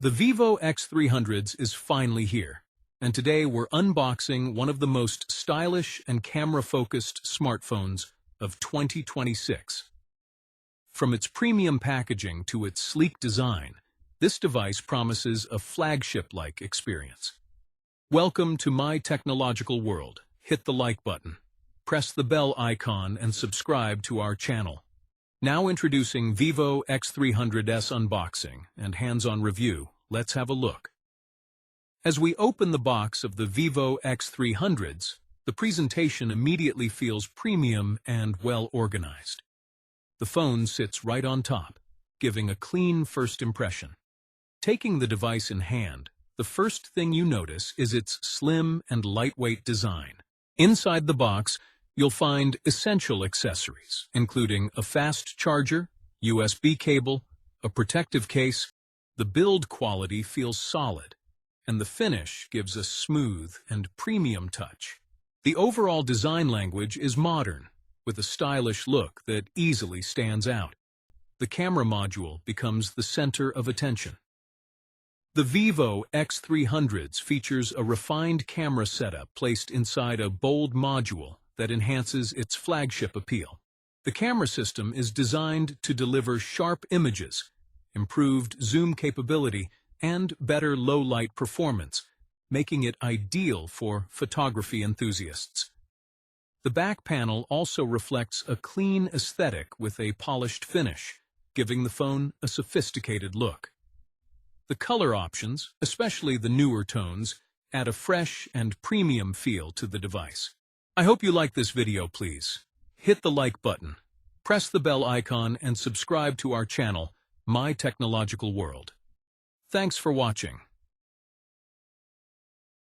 The Vivo X300s is finally here, and today we're unboxing one of the most stylish and camera-focused smartphones of 2026. From its premium packaging to its sleek design, this device promises a flagship-like experience. Welcome to my technological world. Hit the like button, press the bell icon, and subscribe to our channel. Now introducing Vivo X300s unboxing and hands-on review. Let's have a look. As we open the box of the Vivo X300s, the presentation immediately feels premium and well-organized. The phone sits right on top, giving a clean first impression. Taking the device in hand, the first thing you notice is its slim and lightweight design. Inside the box, you'll find essential accessories, including a fast charger, USB cable, a protective case. The build quality feels solid, and the finish gives a smooth and premium touch. The overall design language is modern, with a stylish look that easily stands out. The camera module becomes the center of attention. The Vivo X300s features a refined camera setup placed inside a bold module that enhances its flagship appeal. The camera system is designed to deliver sharp images, improved zoom capability, and better low-light performance, making it ideal for photography enthusiasts. The back panel also reflects a clean aesthetic with a polished finish, giving the phone a sophisticated look. The color options, especially the newer tones, add a fresh and premium feel to the device. I hope you like this video. Please hit the like button, press the bell icon, and subscribe to our channel, My Technological World. Thanks for watching.